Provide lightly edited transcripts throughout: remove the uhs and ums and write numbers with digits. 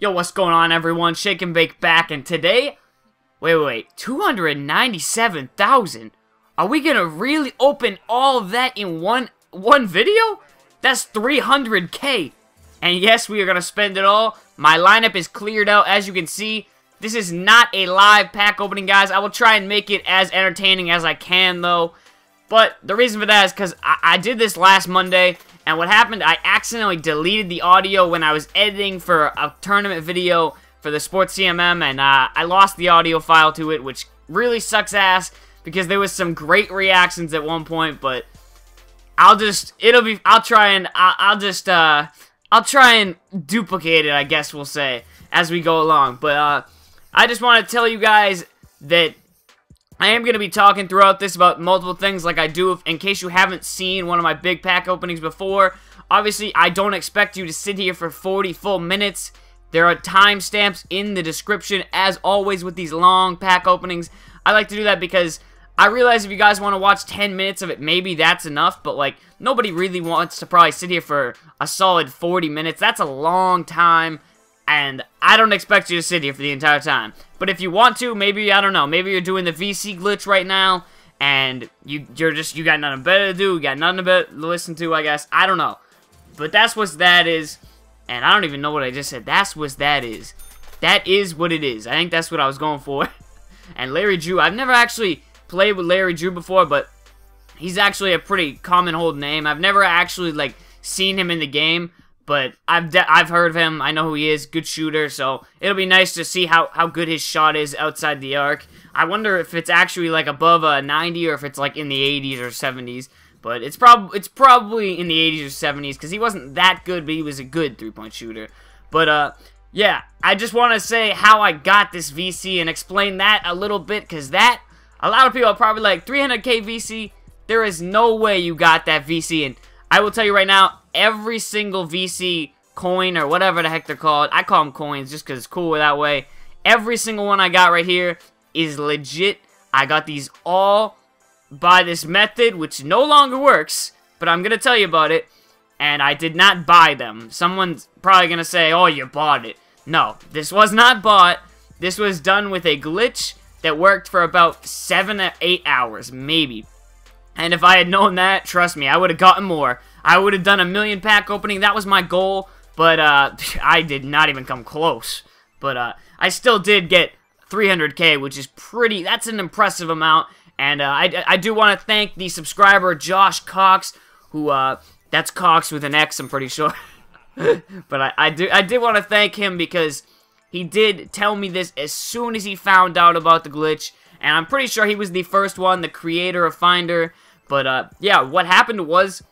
Yo, what's going on, everyone? Shake and Bake back, and today... Wait, 297,000? Are we gonna really open all of that in one video? That's 300k. And yes, we are gonna spend it all. My lineup is cleared out, as you can see. This is not a live pack opening, guys. I will try and make it as entertaining as I can, though. But the reason for that is because I did this last Monday, and what happened, I accidentally deleted the audio when I was editing for a tournament video for the Sports CMM, and I lost the audio file to it, which really sucks ass, because there was some great reactions at one point, but I'll try and duplicate it, I guess we'll say, as we go along. But I just want to tell you guys that I am going to be talking throughout this about multiple things like I do in case you haven't seen one of my big pack openings before. Obviously, I don't expect you to sit here for 40 full minutes. There are timestamps in the description, as always with these long pack openings. I like to do that because I realize if you guys want to watch 10 minutes of it, maybe that's enough, but like, nobody really wants to probably sit here for a solid 40 minutes. That's a long time. And I don't expect you to sit here for the entire time. But if you want to, maybe, I don't know, maybe you're doing the VC glitch right now, and you got nothing better to do, you got nothing better to listen to, I guess. I don't know. But that's what that is. And I don't even know what I just said. That's what that is. That is what it is. I think that's what I was going for. And Larry Drew, I've never actually played with Larry Drew before, but he's actually a pretty common hold name. I've never actually, like, seen him in the game. But I've heard of him. I know who he is. Good shooter. So it'll be nice to see how good his shot is outside the arc. I wonder if it's actually like above a 90 or if it's like in the 80s or 70s. But it's probably in the 80s or 70s because he wasn't that good, but he was a good three-point shooter. But yeah, I just want to say how I got this VC and explain that a little bit, because that a lot of people are probably like 300k VC. There is no way you got that VC, and I will tell you right now, every single VC coin, or whatever the heck they're called, I call them coins just because it's cooler that way, every single one I got right here is legit. I got these all by this method, which no longer works, but I'm going to tell you about it, and I did not buy them. Someone's probably going to say, oh, you bought it. No, this was not bought. This was done with a glitch that worked for about 7 or 8 hours, maybe. And if I had known that, trust me, I would have gotten more. I would have done a million pack opening. That was my goal, but I did not even come close. But I still did get 300k, which is pretty, that's an impressive amount. And I do want to thank the subscriber, Josh Cox, who, that's Cox with an X, I'm pretty sure. But I did want to thank him because he did tell me this as soon as he found out about the glitch. And I'm pretty sure he was the first one, the creator of Finder. But, yeah, what happened was,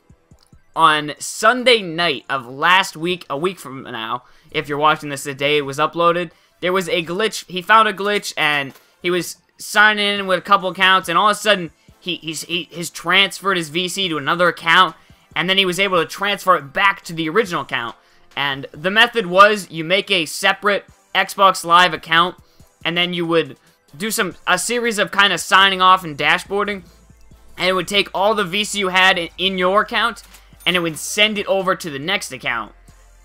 on Sunday night of last week, a week from now, if you're watching this the day it was uploaded, there was a glitch. He found a glitch, and he was signing in with a couple accounts, and all of a sudden, he's transferred his VC to another account, and then he was able to transfer it back to the original account. And the method was, you make a separate Xbox Live account, and then you would do a series of kind of signing off and dashboarding, and it would take all the VC you had in your account, and it would send it over to the next account.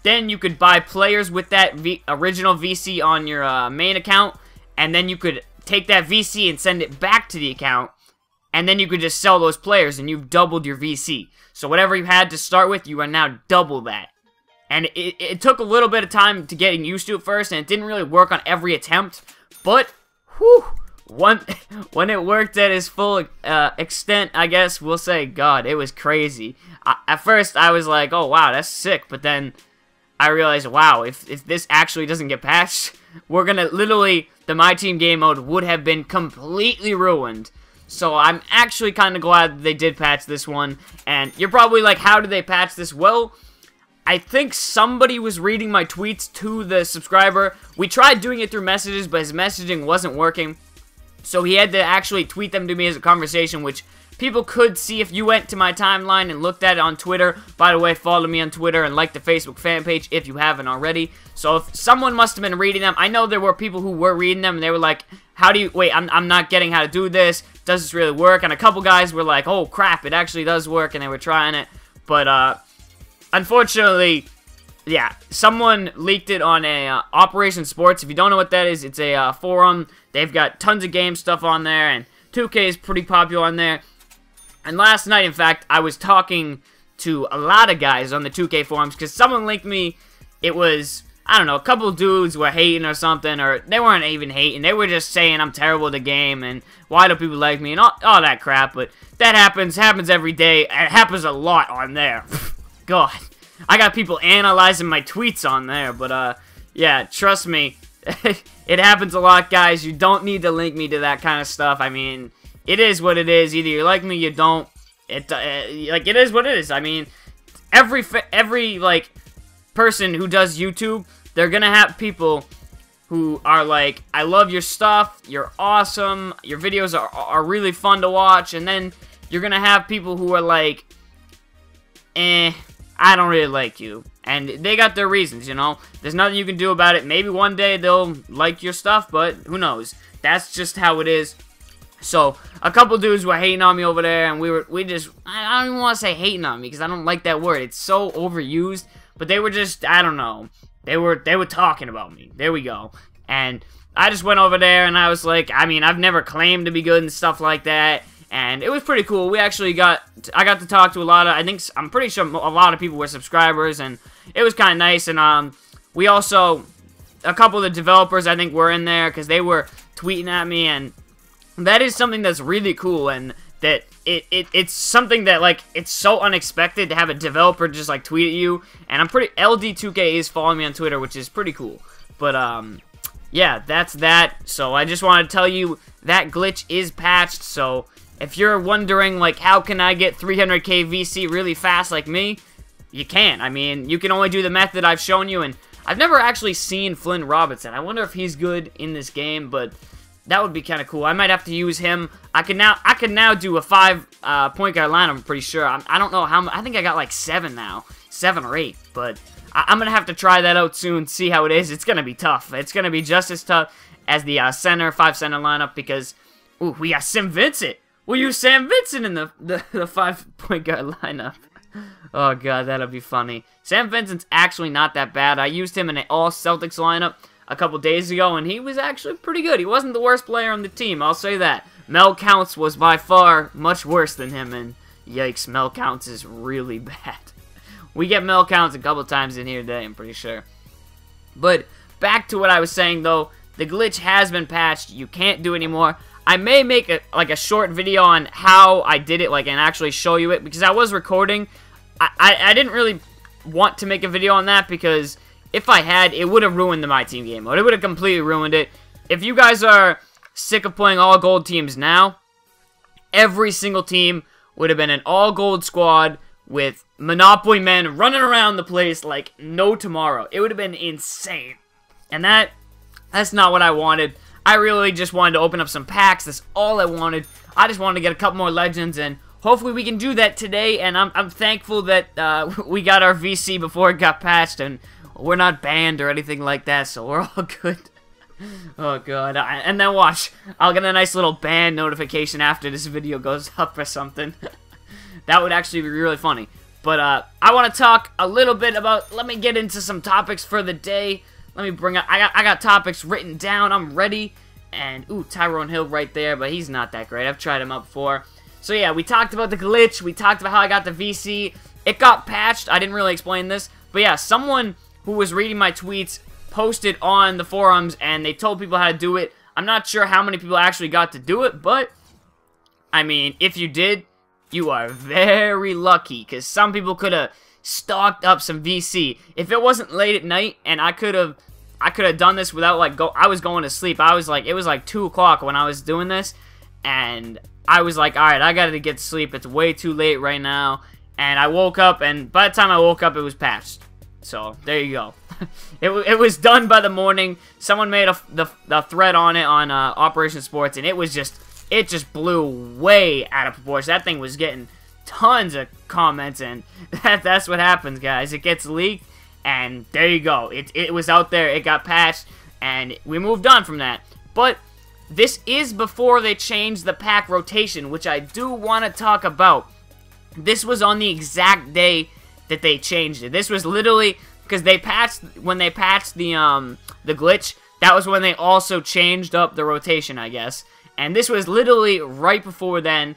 Then you could buy players with that original VC on your main account, and then you could take that VC and send it back to the account, and then you could just sell those players, and you've doubled your VC. So whatever you had to start with, you are now double that. And it took a little bit of time to getting used to it first, and it didn't really work on every attempt, but whew, when it worked at its full extent, I guess we'll say, God, it was crazy. At first, I was like, oh, wow, that's sick. But then I realized, wow, if this actually doesn't get patched, we're going to literally, the My Team game mode would have been completely ruined. So I'm actually kind of glad that they did patch this one. And you're probably like, how did they patch this? Well, I think somebody was reading my tweets to the subscriber. We tried doing it through messages, but his messaging wasn't working. So he had to actually tweet them to me as a conversation, which people could see if you went to my timeline and looked at it on Twitter. By the way, follow me on Twitter and like the Facebook fan page if you haven't already. So if someone must have been reading them, I know there were people who were reading them and they were like, how do you, wait, I'm not getting how to do this. Does this really work? And a couple guys were like, oh crap, it actually does work, and they were trying it. But unfortunately, yeah, someone leaked it on a Operation Sports. If you don't know what that is, it's a forum. They've got tons of game stuff on there, and 2K is pretty popular on there. And last night, in fact, I was talking to a lot of guys on the 2K forums, because someone linked me. It was, I don't know, a couple of dudes were hating or something, or they weren't even hating. They were just saying I'm terrible at the game, and why do people like me, and all that crap. But that happens every day. It happens a lot on there. God. I got people analyzing my tweets on there, but, yeah, trust me, it happens a lot, guys. You don't need to link me to that kind of stuff. I mean, it is what it is. Either you like me, you don't. Like, it is what it is. I mean, every, like, person who does YouTube, they're gonna have people who are like, I love your stuff, you're awesome, your videos are really fun to watch, and then you're gonna have people who are like, I don't really like you. And they got their reasons, you know? There's nothing you can do about it. Maybe one day they'll like your stuff, but who knows? That's just how it is. So, a couple dudes were hating on me over there, and we just, I don't even want to say hating on me, because I don't like that word. It's so overused, but they were just, I don't know. They were talking about me. There we go. And I just went over there, and I was like, I mean, I've never claimed to be good and stuff like that. And it was pretty cool. We actually I got to talk to a lot of, I'm pretty sure a lot of people were subscribers, and it was kind of nice. And we also, a couple of the developers, I think, were in there, because they were tweeting at me, and that is something that's really cool, and that it's something that, like, it's so unexpected to have a developer just, like, tweet at you. And LD2K is following me on Twitter, which is pretty cool. But, yeah, that's that. So I just want to tell you that glitch is patched, so if you're wondering, like, how can I get 300k VC really fast like me, you can't. I mean, you can only do the method I've shown you, and I've never actually seen Flynn Robinson. I wonder if he's good in this game, but that would be kind of cool. I might have to use him. I can now do a 5 point guard line, I'm pretty sure. I don't know how I think I got like 7 now. 7 or 8, but I'm going to have to try that out soon, see how it is. It's going to be tough. It's going to be just as tough as the 5 center lineup, because, ooh, we got Sam Vincent. We'll use Sam Vincent in the 5 point guard lineup. Oh, God, that'll be funny. Sam Vincent's actually not that bad. I used him in an all-Celtics lineup a couple days ago, and he was actually pretty good. He wasn't the worst player on the team, I'll say that. Mel Counts was by far much worse than him, and yikes, Mel Counts is really bad. We get Mel Counts a couple times in here today, I'm pretty sure. But back to what I was saying, though. The glitch has been patched. You can't do it anymore. I may make a short video on how I did it, like, and actually show you it, because I was recording. I didn't really want to make a video on that, because if I had, it would have ruined the My Team game mode. It would have completely ruined it. If you guys are sick of playing all gold teams now, every single team would have been an all gold squad with Monopoly men running around the place like no tomorrow. It would have been insane. And that's not what I wanted. I really just wanted to open up some packs. That's all I wanted. I just wanted to get a couple more legends, and hopefully we can do that today. And I'm thankful that we got our VC before it got patched, and we're not banned or anything like that, so we're all good. Oh, God. And then watch. I'll get a nice little ban notification after this video goes up or something. That would actually be really funny. But I want to talk a little bit about, let me get into some topics for the day. Let me bring up, I got topics written down, I'm ready. And, ooh, Tyrone Hill right there, but he's not that great. I've tried him out before. So yeah, we talked about the glitch, we talked about how I got the VC. It got patched, I didn't really explain this. But yeah, someone who was reading my tweets posted on the forums, and they told people how to do it. I'm not sure how many people actually got to do it, but, I mean, if you did, you are very lucky, because some people could have stocked up some VC. If it wasn't late at night, and I could have done this without, like, I was going to sleep. It was like 2 o'clock when I was doing this, and I was like, alright, I gotta get to sleep. It's way too late right now. And I woke up, and by the time I woke up, it was patched. So, there you go. It was done by the morning. Someone made the thread on it on Operation Sports, and it just blew way out of proportion. That thing was getting tons of comments, and that's what happens, guys. It gets leaked, and there you go. It was out there, it got patched, and we moved on from that. But this is before they changed the pack rotation, which I do want to talk about. This was on the exact day that they changed it. This was literally because when they patched the glitch, that was when they also changed up the rotation, I guess. And this was literally right before then,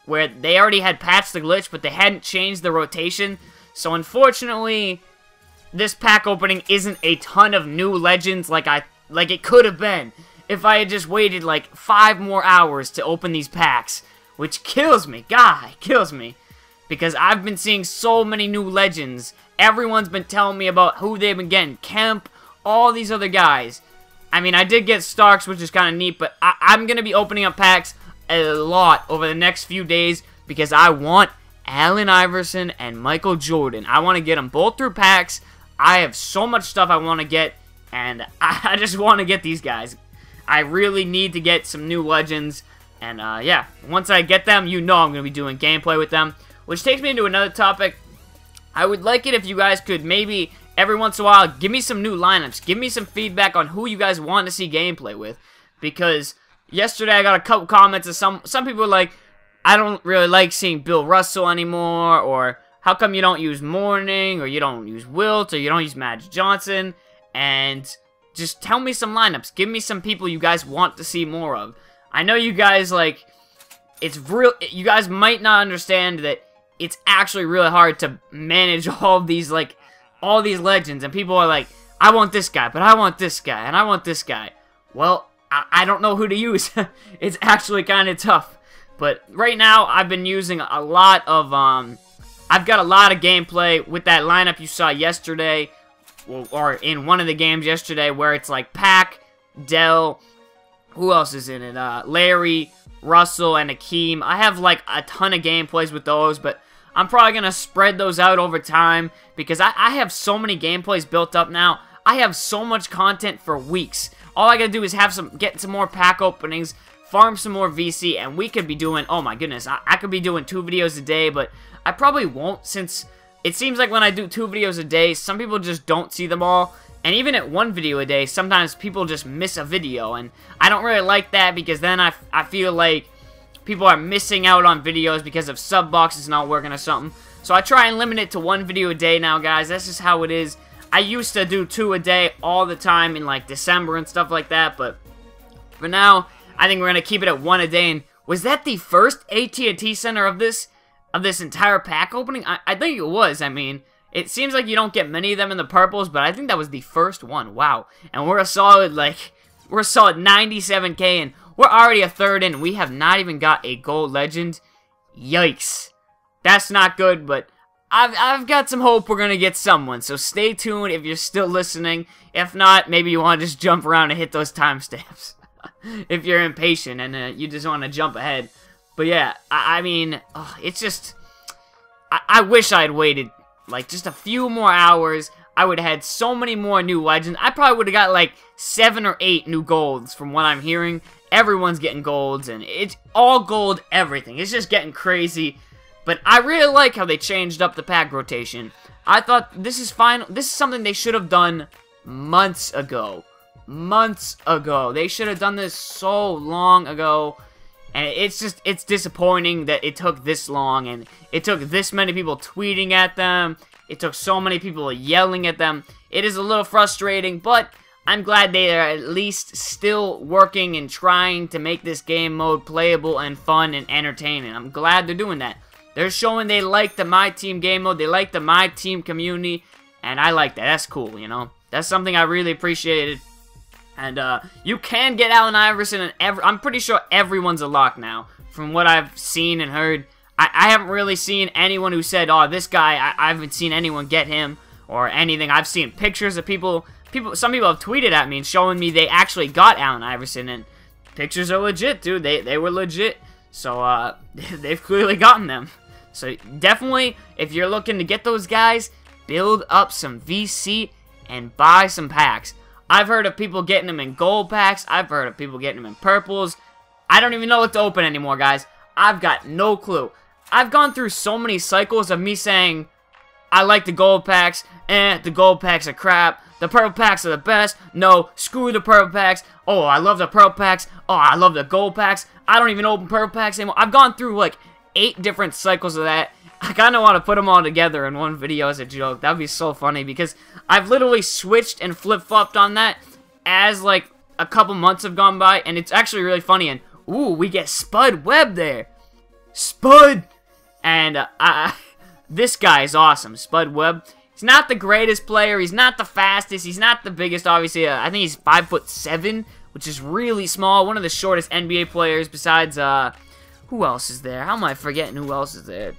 where they already had patched the glitch, but they hadn't changed the rotation. So unfortunately, this pack opening isn't a ton of new legends like it could have been if I had just waited like 5 more hours to open these packs, which kills me. God, it kills me, because I've been seeing so many new legends. Everyone's been telling me about who they've been getting. Kemp, all these other guys. I mean, I did get Starks, which is kind of neat, but I'm going to be opening up packs a lot over the next few days because I want Allen Iverson and Michael Jordan. I want to get them both through packs. I have so much stuff I want to get, and I just want to get these guys. I really need to get some new legends, and yeah, once I get them, you know I'm going to be doing gameplay with them, which takes me into another topic. I would like it if you guys could maybe every once in a while give me some new lineups, give me some feedback on who you guys want to see gameplay with, because yesterday I got a couple comments of some people were like, I don't really like seeing Bill Russell anymore, or how come you don't use Mourning, or you don't use Wilt, or you don't use Magic Johnson, and just tell me some lineups. Give me some people you guys want to see more of. I know you guys, like, you guys might not understand that it's actually really hard to manage all these legends, and people are like, I want this guy, but I want this guy, and I want this guy. Well, I don't know who to use. It's actually kind of tough. But right now, I've been using a lot of, I've got a lot of gameplay with that lineup you saw yesterday, or in one of the games yesterday, where it's like Pac, Dell, who else is in it? Larry, Russell, and Akeem. I have like a ton of gameplays with those, but I'm probably going to spread those out over time, because I have so many gameplays built up now. I have so much content for weeks. All I gotta do is get some more pack openings, farm some more VC, and we could be doing, oh my goodness, I could be doing 2 videos a day, but I probably won't, since it seems like when I do 2 videos a day, some people just don't see them all, and even at 1 video a day, sometimes people just miss a video, and I don't really like that, because then I feel like people are missing out on videos because of sub boxes not working or something. So I try and limit it to 1 video a day now, guys. That's just how it is. I used to do 2 a day all the time in like December and stuff like that, but for now, I think we're gonna keep it at 1 a day. And was that the first AT&T Center of this entire pack opening? I think it was. I mean, it seems like you don't get many of them in the purples, but I think that was the first one. Wow. And we're a solid 97k, and we're already a third in. We have not even got a gold legend. Yikes. That's not good, but I've got some hope we're going to get someone, so stay tuned if you're still listening. If not, maybe you want to just jump around and hit those timestamps. If you're impatient and you just want to jump ahead. But yeah, I mean, it's just, I wish I had waited like just a few more hours. I would have had so many more new legends. I probably would have got like 7 or 8 new golds from what I'm hearing. Everyone's getting golds, and it's all gold everything. It's just getting crazy. But I really like how they changed up the pack rotation. I thought this is fine. This is something they should have done months ago. Months ago. They should have done this so long ago. And it's disappointing that it took this long, and it took this many people tweeting at them. It took so many people yelling at them. It is a little frustrating, but I'm glad they are at least still working and trying to make this game mode playable and fun and entertaining. I'm glad they're doing that. They're showing they like the My Team game mode. They like the My Team community, and I like that. That's cool, you know. That's something I really appreciated. And you can get Allen Iverson, and I'm pretty sure everyone's a lock now, from what I've seen and heard. I haven't really seen anyone who said, oh, this guy, I haven't seen anyone get him or anything. I've seen pictures of people. Some people have tweeted at me and showing me they actually got Allen Iverson, and pictures are legit, dude. They were legit. So they've clearly gotten them. So definitely, if you're looking to get those guys, build up some VC and buy some packs. I've heard of people getting them in gold packs. I've heard of people getting them in purples. I don't even know what to open anymore, guys. I've got no clue. I've gone through so many cycles of me saying, I like the gold packs. The gold packs are crap. The purple packs are the best. No, screw the purple packs. Oh, I love the purple packs. Oh, I love the gold packs. I don't even open purple packs anymore. I've gone through like 8 different cycles of that, I kind of want to put them all together in one video as a joke. That would be so funny because I've literally switched and flip-flopped on that as, like, a couple months have gone by, and it's actually really funny. And, ooh, we get Spud Webb there. Spud! And, this guy is awesome, Spud Webb. He's not the greatest player. He's not the fastest. He's not the biggest, obviously. I think he's 5'7", which is really small. One of the shortest NBA players besides, who else is there? How am I forgetting who else is there?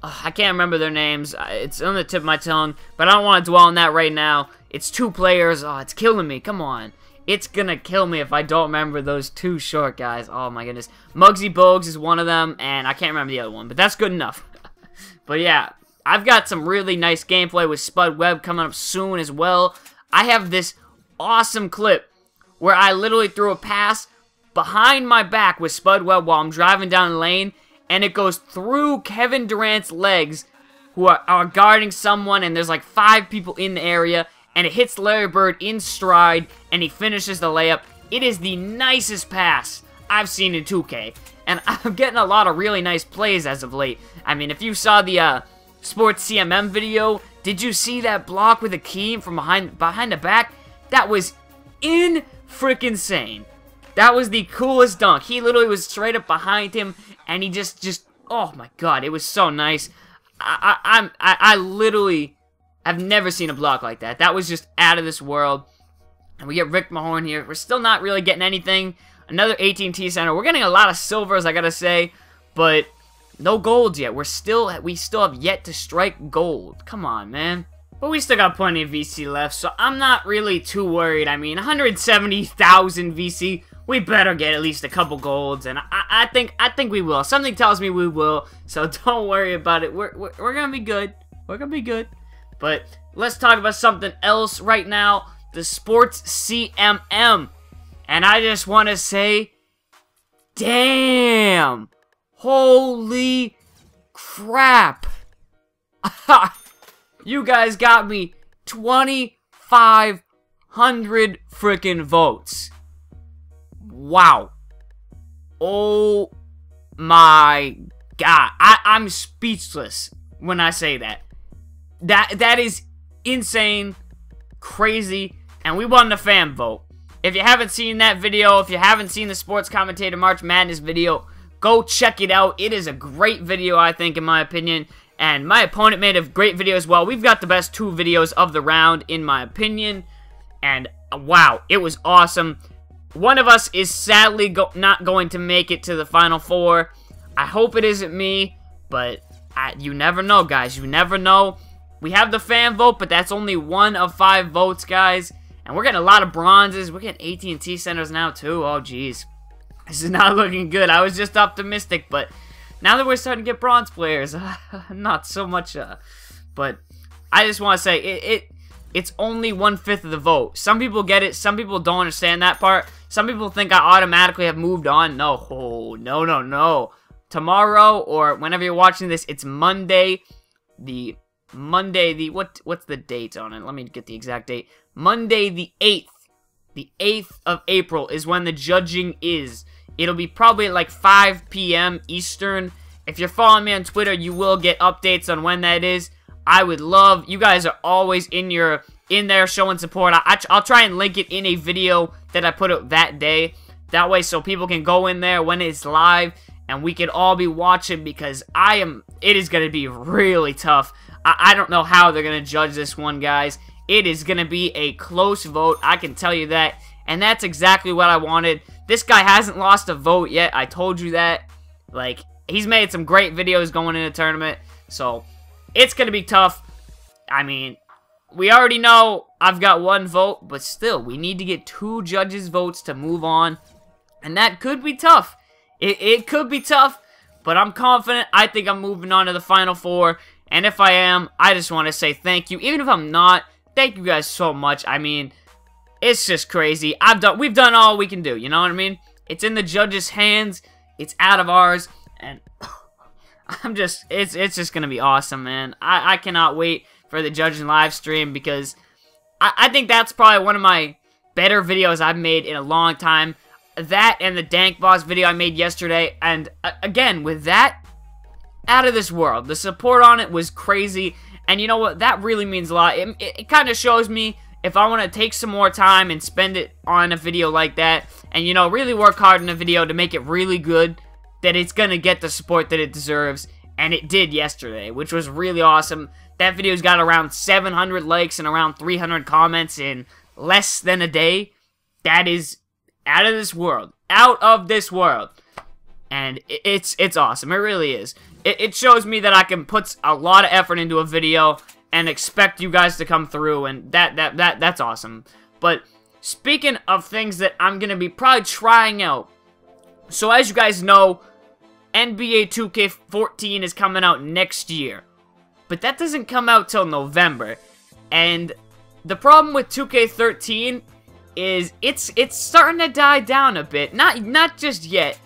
I can't remember their names. It's on the tip of my tongue, but I don't want to dwell on that right now. It's 2 players. Oh, it's killing me. Come on. It's gonna kill me if I don't remember those 2 short guys. Oh, my goodness. Muggsy Bogues is one of them, and I can't remember the other one, but that's good enough. But, yeah. I've got some really nice gameplay with Spud Webb coming up soon as well. I have this awesome clip where I literally threw a pass behind my back with Spud Webb while I'm driving down the lane, and it goes through Kevin Durant's legs, who are guarding someone, and there's like 5 people in the area, and it hits Larry Bird in stride, and he finishes the layup. It is the nicest pass I've seen in 2K, and I'm getting a lot of really nice plays as of late. I mean, if you saw the Sports CMM video, did you see that block with Akeem from behind the back? That was in-freaking-sane. That was the coolest dunk. He literally was straight up behind him, and he just, oh my god, it was so nice. I literally have never seen a block like that. That was just out of this world. And we get Rick Mahorn here. We're still not really getting anything. Another AT&T Center. We're getting a lot of silvers, I gotta say, but no golds yet. We still have yet to strike gold. Come on, man. But we still got plenty of VC left, so I'm not really too worried. I mean, 170,000 VC. We better get at least a couple golds, and I think we will. Something tells me we will, so don't worry about it. We're gonna be good. We're gonna be good. But let's talk about something else right now. The Sports CMM, and I just want to say, damn. Holy crap. You guys got me 2,500 freaking votes. Wow. Oh my god. I'm speechless when I say that. That is insane, crazy, and we won the fan vote. If you haven't seen that video, if you haven't seen the Sports Commentator March Madness video, go check it out. It is a great video, I think, in my opinion. And my opponent made a great video as well. We've got the best 2 videos of the round, in my opinion. And, wow, it was awesome. One of us is sadly not going to make it to the Final 4. I hope it isn't me, but you never know, guys. You never know. We have the fan vote, but that's only 1 of 5 votes, guys. And we're getting a lot of bronzes. We're getting AT&T Centers now, too. Oh, jeez. This is not looking good. I was just optimistic, but now that we're starting to get bronze players, not so much, but I just want to say, it's only 1/5 of the vote. Some people get it, some people don't understand that part. Some people think I automatically have moved on. No, oh, no, no, no. Tomorrow, or whenever you're watching this, it's Monday, what's the date on it? Let me get the exact date. Monday the 8th. The 8th of April is when the judging is. It'll be probably at like 5 p.m. Eastern. If you're following me on Twitter, you will get updates on when that is. I would love, you guys are always in there showing support. I'll try and link it in a video that I put up that day. That way so people can go in there when it's live and we can all be watching, because it is going to be really tough. I don't know how they're going to judge this one, guys. It is going to be a close vote, I can tell you that. And that's exactly what I wanted. This guy hasn't lost a vote yet. I told you that. Like, he's made some great videos going in the tournament. So, it's going to be tough. I mean, we already know I've got 1 vote. But still, we need to get 2 judges' votes to move on. And that could be tough. It could be tough. But I'm confident. I think I'm moving on to the Final 4. And if I am, I just want to say thank you. Even if I'm not, thank you guys so much. I mean, it's just crazy. We've done all we can do, you know what I mean? It's in the judges' hands. It's out of ours. And it's just going to be awesome, man. I cannot wait for the judging live stream, because I think that's probably one of my better videos I've made in a long time. That and the Dank Boss video I made yesterday. And again, with that out of this world. The support on it was crazy, and you know what? That really means a lot. It kind of shows me if I want to take some more time and spend it on a video like that, and, you know, really work hard in a video to make it really good, that it's going to get the support that it deserves, and it did yesterday, which was really awesome. That video's got around 700 likes and around 300 comments in less than a day. That is out of this world. Out of this world. And it's awesome. It really is. It shows me that I can put a lot of effort into a video and expect you guys to come through, and that's awesome. But speaking of things that I'm going to be probably trying out, so as you guys know, NBA 2K14 is coming out next year. But that doesn't come out till November. And the problem with 2K13 is it's starting to die down a bit. Not just yet,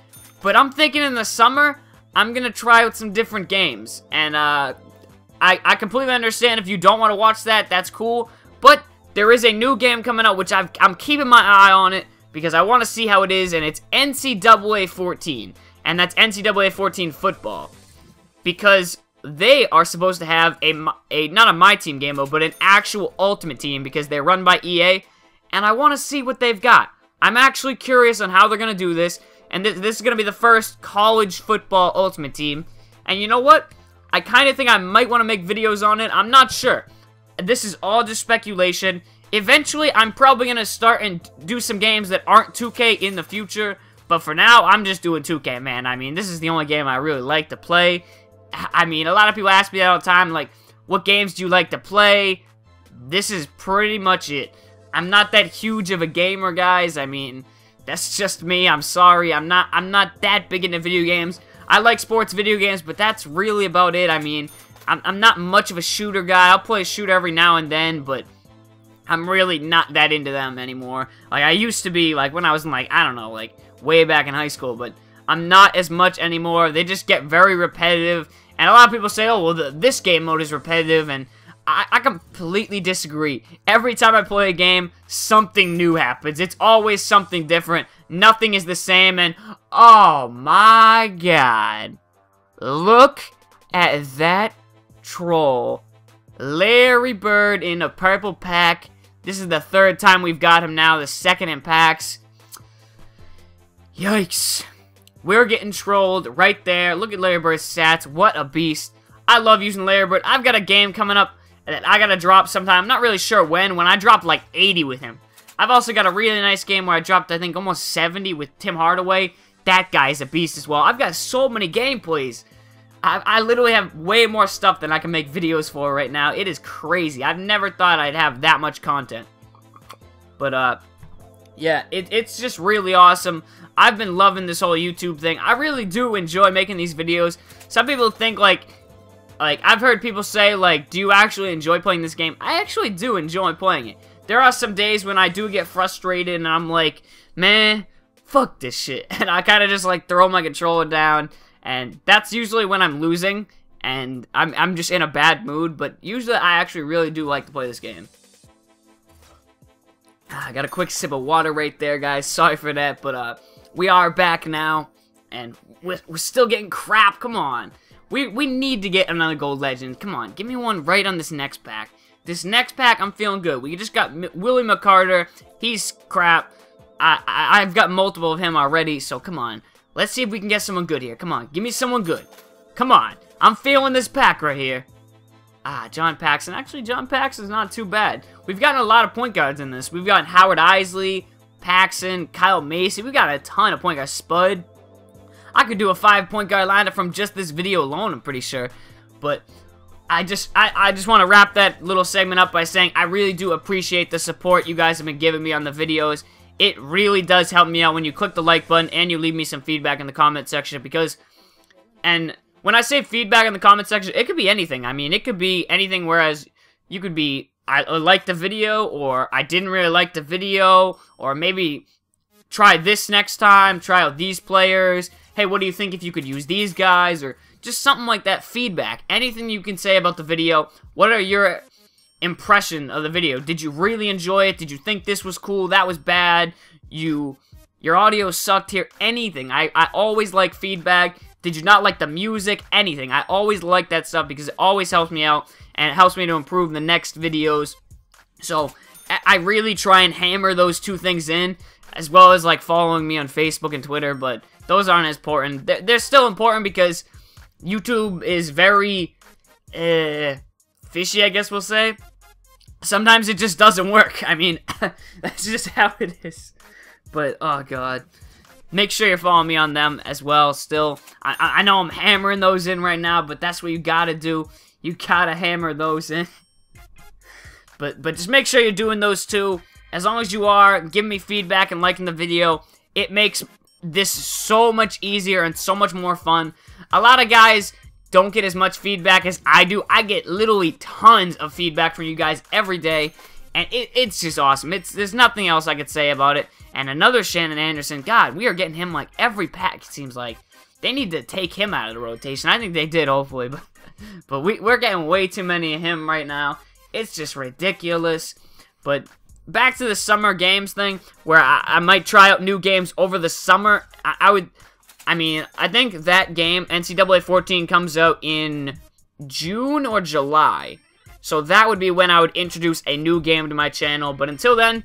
but I'm thinking in the summer I'm gonna try out some different games. And I completely understand if you don't want to watch that, that's cool. But there is a new game coming out which I'm keeping my eye on it because I want to see how it is, and it's NCAA 14. And that's NCAA 14 football. Because they are supposed to have not a My Team game mode, but an actual Ultimate Team because they're run by EA, and I want to see what they've got. I'm actually curious on how they're going to do this, and this is going to be the first college football Ultimate Team, and you know what? I kind of think I might want to make videos on it. I'm not sure. This is all just speculation. Eventually, I'm probably going to start and do some games that aren't 2K in the future, but for now, I'm just doing 2K, man. I mean, this is the only game I really like to play. I mean, a lot of people ask me that all the time, like, what games do you like to play? This is pretty much it. I'm not that huge of a gamer, guys. I mean, that's just me. I'm sorry. I'm not that big into video games. I like sports video games, but that's really about it. I mean, I'm not much of a shooter guy. I'll play a shooter every now and then, but I'm really not that into them anymore. Like, I used to be, like, when I was in, like, I don't know, like, way back in high school, but I'm not as much anymore. They just get very repetitive. And a lot of people say, oh, well, this game mode is repetitive, and I completely disagree. Every time I play a game, something new happens. It's always something different. Nothing is the same, and oh my god. Look at that troll. Larry Bird in a purple pack. This is the third time we've got him now, the second in packs. Yikes. We're getting trolled right there. Look at Larry Bird's stats. What a beast. I love using Larry Bird. I've got a game coming up that I gotta drop sometime. I'm not really sure when I drop like 80 with him. I've also got a really nice game where I dropped, I think, almost 70 with Tim Hardaway. That guy's a beast as well. I've got so many gameplays. I literally have way more stuff than I can make videos for right now. It is crazy. I've never thought I'd have that much content. But, yeah, it's just really awesome. I've been loving this whole YouTube thing. I really do enjoy making these videos. Some people think, like, I've heard people say, like, do you actually enjoy playing this game? I actually do enjoy playing it. There are some days when I do get frustrated and I'm like, man, fuck this shit. And I kind of just, like, throw my controller down. And that's usually when I'm losing and I'm just in a bad mood. But usually I actually really do like to play this game. I got a quick sip of water right there, guys. Sorry for that, but, we are back now, and we're still getting crap. Come on. We need to get another gold legend. Come on, give me one right on this next pack. This next pack, I'm feeling good. We just got Willie McCarter. He's crap. I've got multiple of him already, so come on. Let's see if we can get someone good here. Come on, give me someone good. Come on. I'm feeling this pack right here. John Paxson. Actually, John Paxson's not too bad. We've gotten a lot of point guards in this. We've got Howard Isley, Paxson, Kyle Macy. We got a ton of point guards. Spud. I could do a 5-point guard lineup from just this video alone, I'm pretty sure. But I just want to wrap that little segment up by saying I really do appreciate the support you guys have been giving me on the videos. It really does help me out when you click the like button and you leave me some feedback in the comment section because, and when I say feedback in the comment section, it could be anything. I mean, it could be anything, whereas you could be, I liked the video, or I didn't really like the video, or maybe try this next time, try out these players. Hey, what do you think if you could use these guys, or just something like that. Feedback. Anything you can say about the video. What are your impression of the video? Did you really enjoy it? Did you think this was cool? That was bad? You Your audio sucked here. Anything. I always like feedback. Did you not like the music? Anything. I always like that stuff because it always helps me out and it helps me to improve the next videos. So I really try and hammer those two things in, as well as like following me on Facebook and Twitter, but those aren't as important. They're still important because YouTube is very fishy, I guess we'll say. Sometimes it just doesn't work. I mean, that's just how it is. But, oh god. Make sure you're following me on them as well still. I know I'm hammering those in right now, but that's what you gotta do. You gotta hammer those in. But just make sure you're doing those too. As long as you are, giving me feedback and liking the video, it makes this so much easier and so much more fun. A lot of guys don't get as much feedback as I do. I get literally tons of feedback from you guys every day, and it's just awesome. There's nothing else I could say about it. And another Shannon Anderson, God, we are getting him like every pack, it seems like. They need to take him out of the rotation. I think they did, hopefully, but we're getting way too many of him right now. It's just ridiculous. But back to the summer games thing, where I might try out new games over the summer. I mean, I think that game, NCAA 14, comes out in June or July. So that would be when I would introduce a new game to my channel. But until then,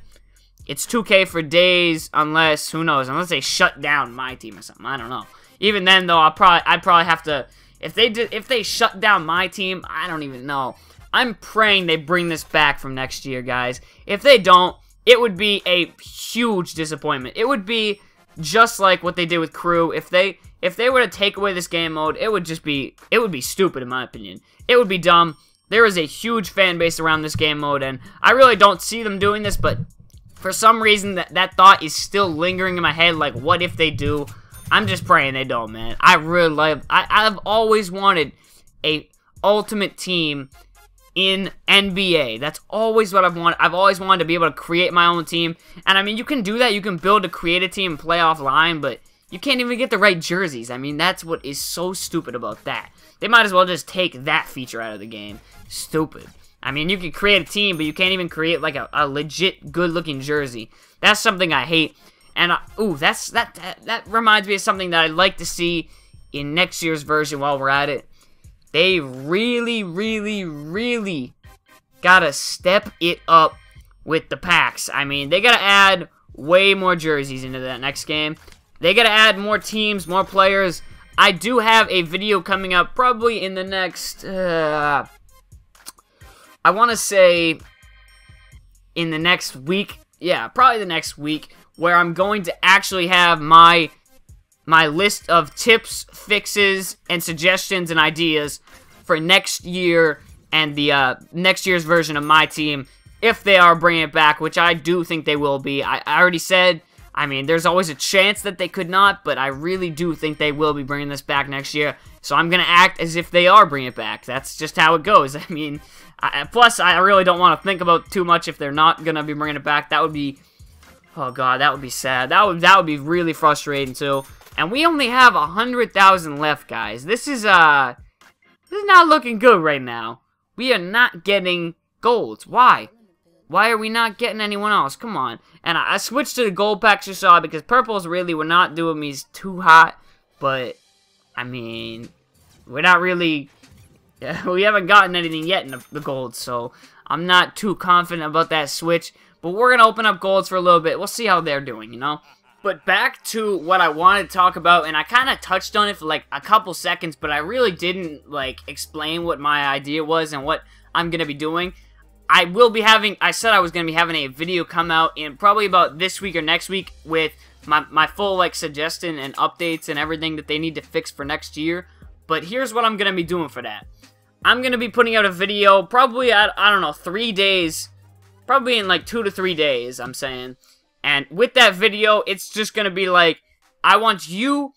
it's 2K for days, unless, who knows, unless they shut down my team or something. I don't know. Even then, though, I'd probably have to, if they shut down my team, I don't even know. I'm praying they bring this back from next year, guys. If they don't, it would be a huge disappointment. It would be just like what they did with Crew. If they were to take away this game mode, it would be stupid in my opinion. It would be dumb. There is a huge fan base around this game mode, and I really don't see them doing this, but for some reason that thought is still lingering in my head, like what if they do? I'm just praying they don't, man. I've always wanted a ultimate team in NBA. That's always what I've wanted. I've always wanted to be able to create my own team. And I mean, you can do that. You can build a creative team and play offline, but you can't even get the right jerseys. I mean, that's what is so stupid about that. They might as well just take that feature out of the game. Stupid. I mean, you can create a team, but you can't even create like a legit good-looking jersey. That's something I hate. And that reminds me of something that I'd like to see in next year's version while we're at it. They really, really, really gotta step it up with the packs. I mean, they gotta add way more jerseys into that next game. They gotta add more teams, more players. I do have a video coming up probably in the next, I want to say in the next week. Yeah, probably the next week, where I'm going to actually have my list of tips, fixes, and suggestions and ideas for next year and the next year's version of my team, if they are bringing it back, which I do think they will be. I already said, I mean, there's always a chance that they could not, but I really do think they will be bringing this back next year. So I'm going to act as if they are bringing it back. That's just how it goes. I mean, plus, I really don't want to think about too much if they're not going to be bringing it back. That would be, oh god, that would be sad. That would be really frustrating too. And we only have 100,000 left, guys. This is not looking good right now. We are not getting golds. Why? Why are we not getting anyone else? Come on. And I switched to the gold packs you saw because purples really were not doing me too hot. But, I mean, we're not really, we haven't gotten anything yet in the gold. So, I'm not too confident about that switch. But we're going to open up golds for a little bit. We'll see how they're doing, you know. But back to what I wanted to talk about, and I kind of touched on it for like a couple seconds, but I really didn't like explain what my idea was and what I'm going to be doing. I said I was going to be having a video come out in probably about this week or next week with my full like suggestion and updates and everything that they need to fix for next year. But here's what I'm going to be doing for that. I'm going to be putting out a video probably at, I don't know, 3 days, probably in like 2 to 3 days, I'm saying. And with that video, it's just going to be like, I want you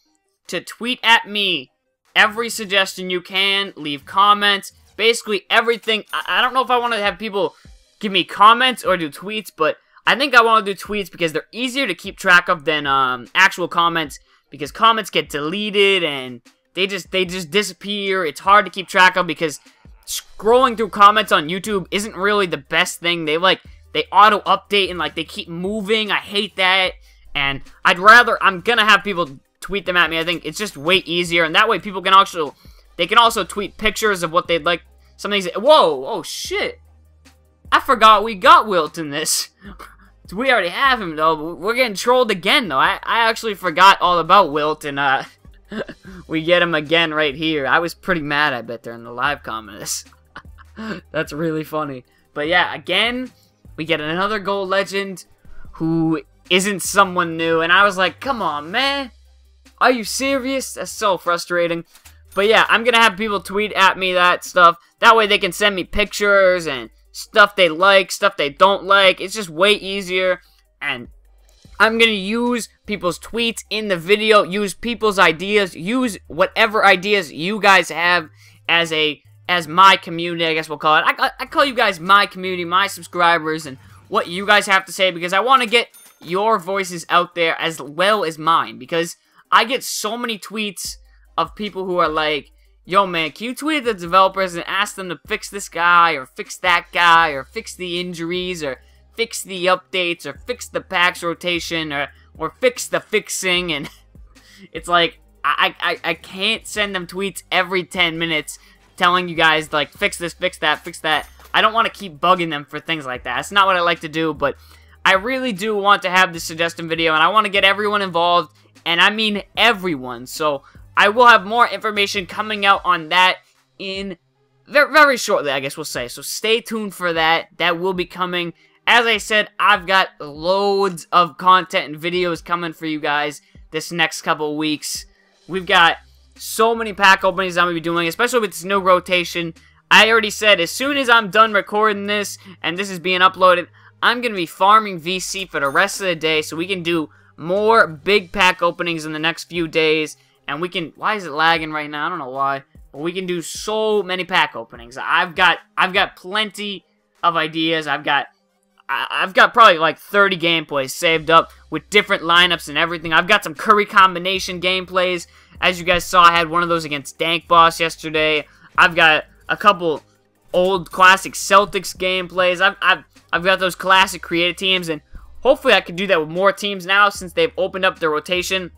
to tweet at me every suggestion you can, leave comments, basically everything. I don't know if I want to have people give me comments or do tweets, but I think I want to do tweets because they're easier to keep track of than actual comments, because comments get deleted and they just disappear. It's hard to keep track of because scrolling through comments on YouTube isn't really the best thing. They auto-update and, like, they keep moving. I hate that. And I'm gonna have people tweet them at me. I think it's just way easier, and that way people can also tweet pictures of what they'd like. Some things. Whoa, oh shit! I forgot we got Wilt in this. We already have him though. We're getting trolled again though. I actually forgot all about Wilt, and we get him again right here. I was pretty mad, I bet, during the live comments. That's really funny. But yeah, again, we get another gold legend who isn't someone new, and I was like, come on, man. Are you serious? That's so frustrating. But yeah, I'm gonna have people tweet at me that stuff. That way they can send me pictures and stuff they like, stuff they don't like. It's just way easier, and I'm gonna use people's tweets in the video, use people's ideas, use whatever ideas you guys have as my community, I guess we'll call it. I call you guys my community, my subscribers, and what you guys have to say, because I want to get your voices out there as well as mine, because I get so many tweets of people who are like, yo man, can you tweet at the developers and ask them to fix this guy, or fix that guy, or fix the injuries, or fix the updates, or fix the packs rotation, or fix the fixing, and it's like, I can't send them tweets every 10 minutes telling you guys, like, fix this, fix that, fix that. I don't want to keep bugging them for things like that. That's not what I like to do, but I really do want to have this suggestion video, and I want to get everyone involved, and I mean everyone, so I will have more information coming out on that in very shortly, I guess we'll say. So stay tuned for that. That will be coming. As I said, I've got loads of content and videos coming for you guys this next couple of weeks. We've got so many pack openings I'm going to be doing, especially with this new rotation. I already said, as soon as I'm done recording this, and this is being uploaded, I'm going to be farming VC for the rest of the day, so we can do more big pack openings in the next few days. And we can, why is it lagging right now? I don't know why. But we can do so many pack openings. I've got plenty of ideas. I've got probably like 30 gameplays saved up with different lineups and everything. I've got some Curry combination gameplays. As you guys saw, I had one of those against Dank Boss yesterday. I've got a couple old classic Celtics gameplays. I've got those classic creative teams, and hopefully I can do that with more teams now since they've opened up their rotation.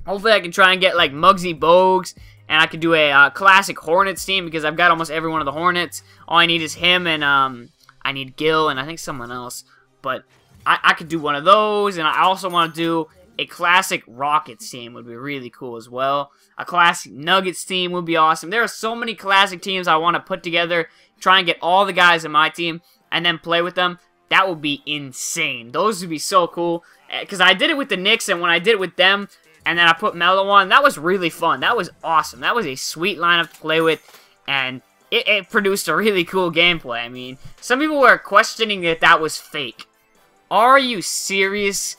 Hopefully I can try and get like Muggsy Bogues, and I can do a classic Hornets team, because I've got almost every one of the Hornets. All I need is him, and I need Gil, and I think someone else. But I could do one of those, and I also want to do a classic Rockets team. Would be really cool as well. A classic Nuggets team would be awesome. There are so many classic teams I want to put together, try and get all the guys in my team, and then play with them. That would be insane. Those would be so cool, because I did it with the Knicks, and when I did it with them, and then I put Melo on, that was really fun. That was awesome. That was a sweet lineup to play with, and it produced a really cool gameplay. I mean, some people were questioning that that was fake. Are you serious?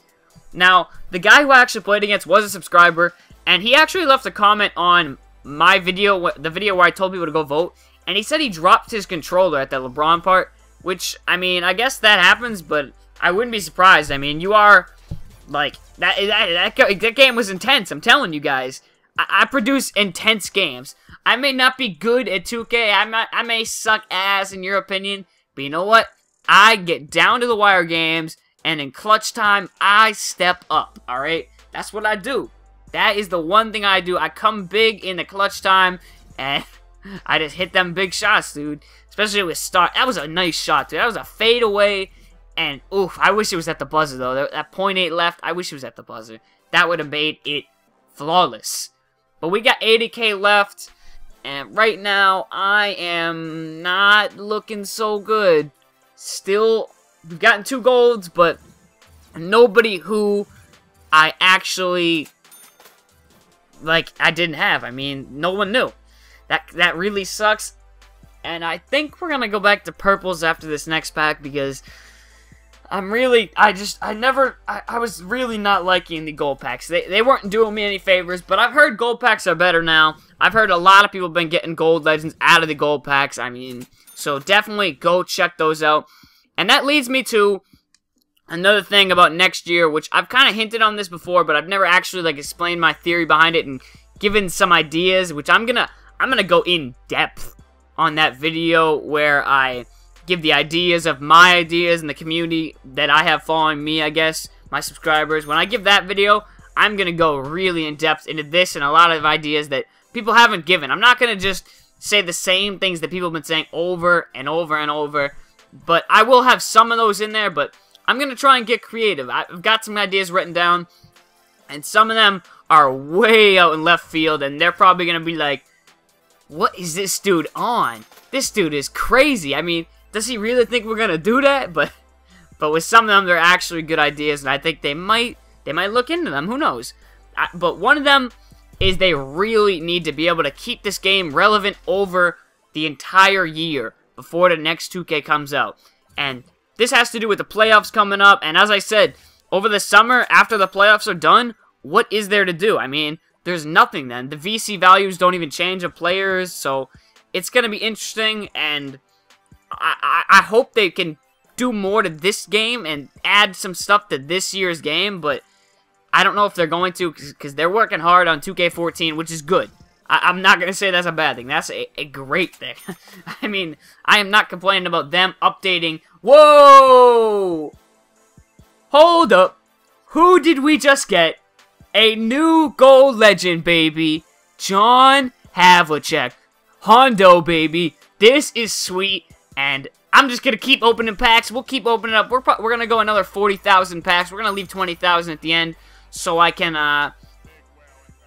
Now, the guy who I actually played against was a subscriber, and he actually left a comment on my video, the video where I told people to go vote, and he said he dropped his controller at that LeBron part, which, I mean, I guess that happens, but I wouldn't be surprised. I mean, you are, like, that game was intense, I'm telling you guys. I produce intense games. I may not be good at 2K, I may suck ass in your opinion, but you know what? I get down to the wire games, and in clutch time, I step up, alright? That's what I do. That is the one thing I do. I come big in the clutch time, and I just hit them big shots, dude. Especially with Star. That was a nice shot, dude. That was a fadeaway. And, oof, I wish it was at the buzzer, though. That .8 left, I wish it was at the buzzer. That would have made it flawless. But we got 80k left. And right now, I am not looking so good. Still, we've gotten 2 golds, but nobody who I actually, like, I didn't have. I mean, no one knew. That really sucks. And I think we're going to go back to purples after this next pack, because I was really not liking the gold packs. They weren't doing me any favors, but I've heard gold packs are better now. I've heard a lot of people have been getting gold legends out of the gold packs. I mean, so definitely go check those out. And that leads me to another thing about next year, which I've kind of hinted on this before, but I've never actually, like, explained my theory behind it and given some ideas, which I'm gonna go in depth on that video where I give the ideas of my ideas and the community that I have following me, I guess, my subscribers. When I give that video, I'm going to go really in-depth into this and a lot of ideas that people haven't given. I'm not going to just say the same things that people have been saying over and over and over, but I will have some of those in there, but I'm going to try and get creative. I've got some ideas written down, and some of them are way out in left field, and they're probably going to be like, what is this dude on? This dude is crazy. I mean, does he really think we're going to do that? But with some of them, they're actually good ideas, and I think they might look into them. Who knows? But one of them is they really need to be able to keep this game relevant over the entire year before the next 2K comes out. And this has to do with the playoffs coming up. And as I said, over the summer, after the playoffs are done, what is there to do? I mean, there's nothing then. The VC values don't even change of players, so it's going to be interesting. And I hope they can do more to this game and add some stuff to this year's game, but I don't know if they're going to, because they're working hard on 2K14, which is good. I'm not going to say that's a bad thing. That's a great thing. I mean, I am not complaining about them updating. Whoa! Hold up. Who did we just get? A new gold legend, baby. John Havlicek. Hondo, baby. This is sweet, and I'm just going to keep opening packs. We'll keep opening up. We're going to go another 40,000 packs. We're going to leave 20,000 at the end. So I can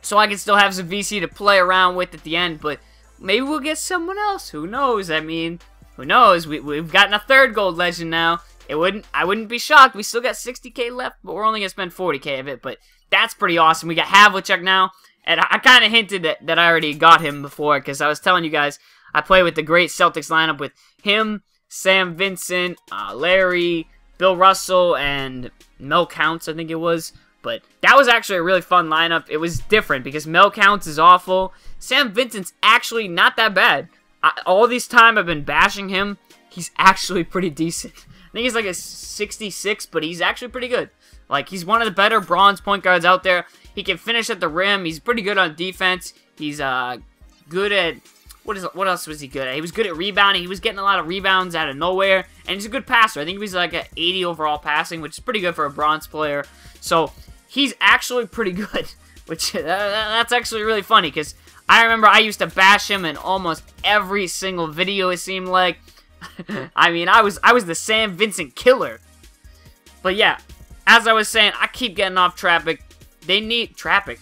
still have some VC to play around with at the end, but maybe we'll get someone else. Who knows? I mean, who knows? We've gotten a third gold legend now. I wouldn't be shocked. We still got 60k left, but we're only gonna spend 40k of it. But that's pretty awesome. We got Havlicek now, and I kind of hinted that I already got him before because I was telling you guys I play with the great Celtics lineup with him, Sam Vincent, Larry, Bill Russell, and Mel Counts, I think it was. But that was actually a really fun lineup. It was different because Mel Counts is awful. Sam Vincent's actually not that bad. All this time I've been bashing him, he's actually pretty decent. I think he's like a 66, but he's actually pretty good. Like, he's one of the better bronze point guards out there. He can finish at the rim. He's pretty good on defense. He's good at... What else was he good at? He was good at rebounding. He was getting a lot of rebounds out of nowhere. And he's a good passer. I think he was like at 80 overall passing, which is pretty good for a bronze player. So he's actually pretty good, which that's actually really funny because I remember I used to bash him in almost every single video, it seemed like. I mean, I was the Sam Vincent killer. But yeah, as I was saying, I keep getting off traffic. They need traffic.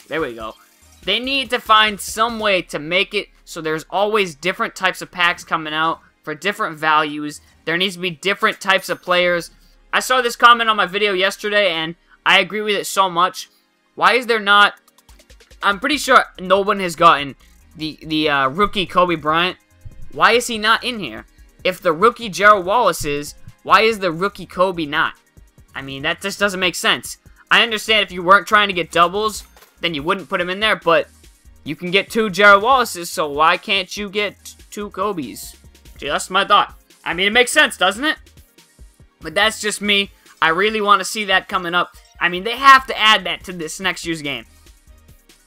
There we go. They need to find some way to make it so there's always different types of packs coming out for different values. There needs to be different types of players. I saw this comment on my video yesterday, and I agree with it so much. Why is there not... I'm pretty sure no one has gotten the rookie Kobe Bryant. Why is he not in here? If the rookie Gerald Wallace is, why is the rookie Kobe not? I mean, that just doesn't make sense. I understand if you weren't trying to get doubles, then you wouldn't put him in there, but you can get 2 Gerald Wallaces, so why can't you get 2 Kobes? Just my thought. I mean, it makes sense, doesn't it? But that's just me. I really want to see that coming up. I mean, they have to add that to this next year's game.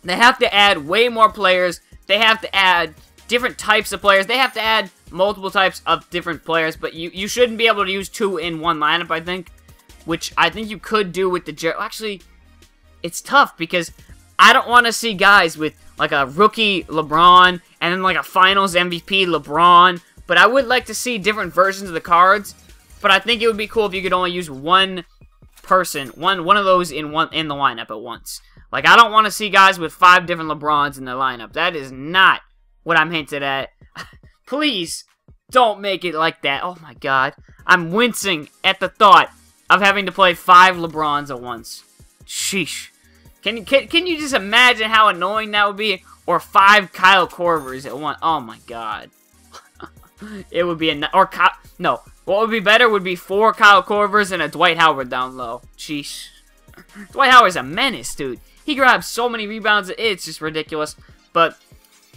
They have to add way more players. They have to add different types of players. They have to add multiple types of different players, but you shouldn't be able to use 2 in one lineup, I think, which I think you could do with the Gerald. Actually, it's tough because I don't want to see guys with like a rookie LeBron and then like a finals MVP LeBron, but I would like to see different versions of the cards. But I think it would be cool if you could only use one person, one of those in the lineup at once. Like, I don't want to see guys with 5 different LeBrons in their lineup. That is not what I'm hinted at. Please don't make it like that. Oh my god. I'm wincing at the thought of having to play 5 LeBrons at once. Sheesh. Can you just imagine how annoying that would be? Or 5 Kyle Korvers at once. Oh my god. It would be no. What would be better would be 4 Kyle Korvers and a Dwight Howard down low. Sheesh. Dwight Howard's a menace, dude. He grabs so many rebounds, it's just ridiculous. But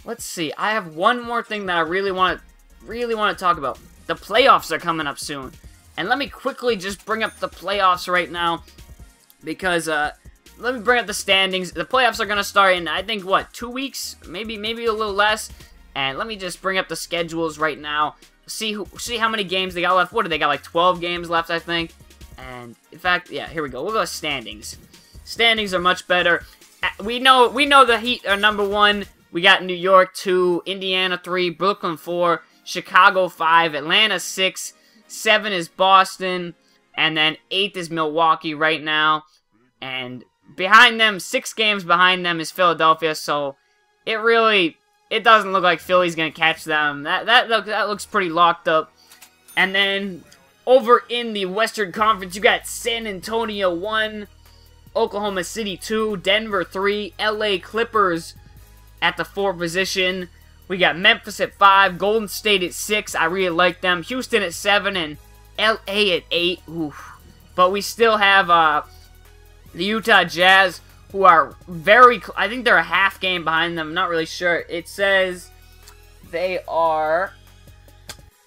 let's see. I have one more thing that I really want to talk about. The playoffs are coming up soon. And let me quickly just bring up the playoffs right now, because let me bring up the standings. The playoffs are going to start in, I think, what, 2 weeks? Maybe a little less. And let me just bring up the schedules right now. See how many games they got left. What do they got, like 12 games left, I think? And, in fact, yeah, here we go. We'll go standings. Standings are much better. We know the Heat are number 1. We got New York 2, Indiana 3, Brooklyn 4, Chicago 5, Atlanta 6, 7 is Boston, and then 8th is Milwaukee right now. And behind them, 6 games behind them is Philadelphia, so it doesn't look like Philly's going to catch them. That looks pretty locked up. And then over in the Western Conference, you got San Antonio 1, Oklahoma City 2, Denver 3, LA Clippers at the 4th position. We got Memphis at 5, Golden State at 6. I really like them. Houston at 7, and LA at 8. Oof. But we still have the Utah Jazz, who are I think they're a half game behind them. I'm not really sure. It says they are,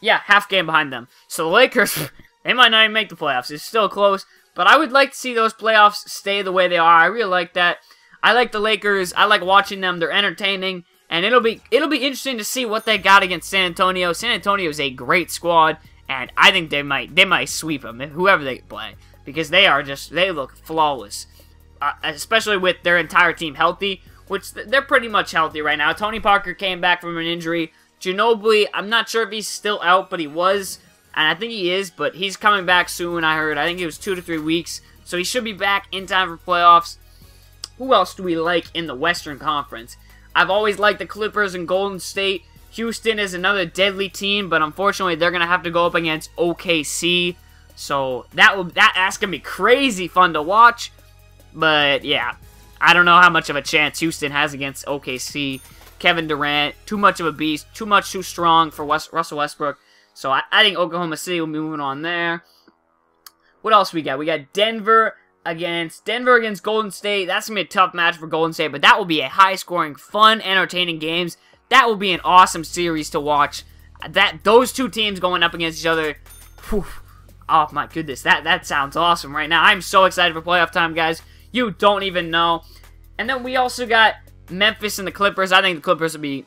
yeah, half game behind them. So the Lakers, they might not even make the playoffs. It's still close. But I would like to see those playoffs stay the way they are. I really like that. I like the Lakers. I like watching them. They're entertaining. And it'll be interesting to see what they got against San Antonio. San Antonio is a great squad. And I think they might sweep them, whoever they play. Because they look flawless. Especially with their entire team healthy. Which, they're pretty much healthy right now. Tony Parker came back from an injury. Ginobili, I'm not sure if he's still out, but he was. And I think he is, but he's coming back soon, I heard. I think it was 2 to 3 weeks. So he should be back in time for playoffs. Who else do we like in the Western Conference? I've always liked the Clippers and Golden State. Houston is another deadly team, but unfortunately they're going to have to go up against OKC. So that's going to be crazy fun to watch. But yeah, I don't know how much of a chance Houston has against OKC. Kevin Durant, too much of a beast, too strong for Russell Westbrook. So I think Oklahoma City will be moving on there. What else we got? We got Denver against Golden State. That's going to be a tough match for Golden State, but that will be a high-scoring, fun, entertaining games. That will be an awesome series to watch. Those two teams going up against each other. Whew, oh my goodness, that sounds awesome right now. I'm so excited for playoff time, guys. You don't even know. And then we also got Memphis and the Clippers. I think the Clippers will be...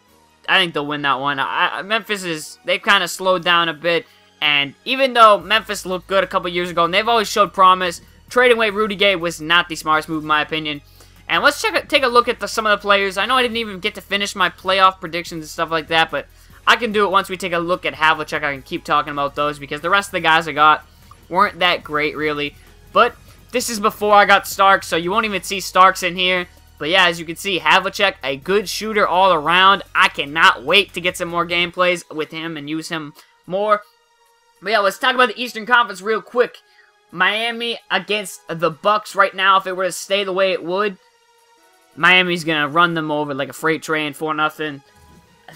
I think they'll win that one. Memphis they've kind of slowed down a bit. And even though Memphis looked good a couple years ago, and they've always showed promise, trading away Rudy Gay was not the smartest move in my opinion. And let's take a look at some of the players. I know I didn't even get to finish my playoff predictions and stuff like that, but I can do it once we take a look at Havlicek. I can keep talking about those because the rest of the guys I got weren't that great, really. But this is before I got Starks, so you won't even see Starks in here. But yeah, as you can see, Havlicek, a good shooter all around. I cannot wait to get some more gameplays with him and use him more. But yeah, let's talk about the Eastern Conference real quick. Miami against the Bucks right now. If it were to stay the way it would, Miami's going to run them over like a freight train, 4-0.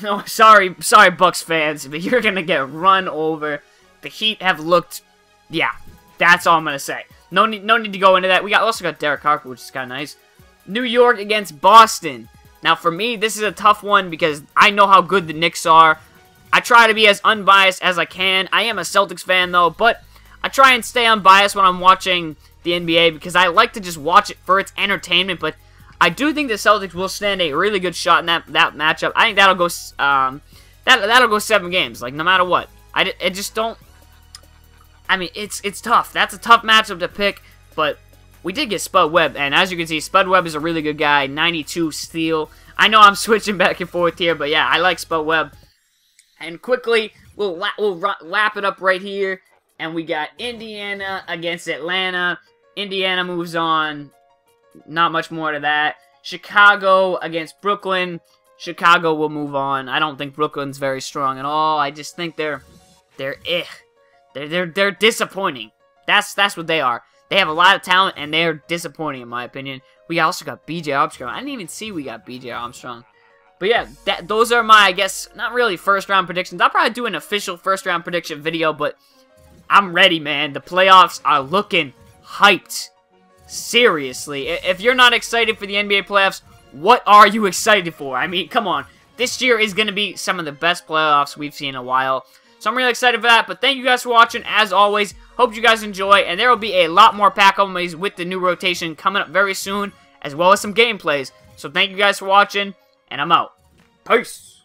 No, sorry Bucks fans, but you're going to get run over. The Heat have looked, yeah, that's all I'm going to say. No need to go into that. We also got Derek Harper, which is kind of nice. New York against Boston. Now, for me, this is a tough one because I know how good the Knicks are. I try to be as unbiased as I can. I am a Celtics fan, though, but I try and stay unbiased when I'm watching the NBA because I like to just watch it for its entertainment, but I do think the Celtics will stand a really good shot in that matchup. I think that'll go that'll go 7 games, like, no matter what. I just don't... I mean, it's tough. That's a tough matchup to pick, but... We did get Spud Webb, and as you can see, Spud Webb is a really good guy. 92 steal. I know I'm switching back and forth here, but yeah, I like Spud Webb. And quickly, we'll wrap it up right here. And we got Indiana against Atlanta. Indiana moves on. Not much more to that. Chicago against Brooklyn. Chicago will move on. I don't think Brooklyn's very strong at all. I just think they're disappointing. That's what they are. They have a lot of talent, and they're disappointing, in my opinion. We also got B.J. Armstrong. I didn't even see we got B.J. Armstrong. But yeah, those are my, I guess, not really first-round predictions. I'll probably do an official first-round prediction video, but I'm ready, man. The playoffs are looking hyped. Seriously. If you're not excited for the NBA playoffs, what are you excited for? I mean, come on. This year is going to be some of the best playoffs we've seen in a while. So I'm really excited for that. But thank you guys for watching, as always. Hope you guys enjoy, and there will be a lot more pack openings with the new rotation coming up very soon, as well as some gameplays. So thank you guys for watching, and I'm out. Peace!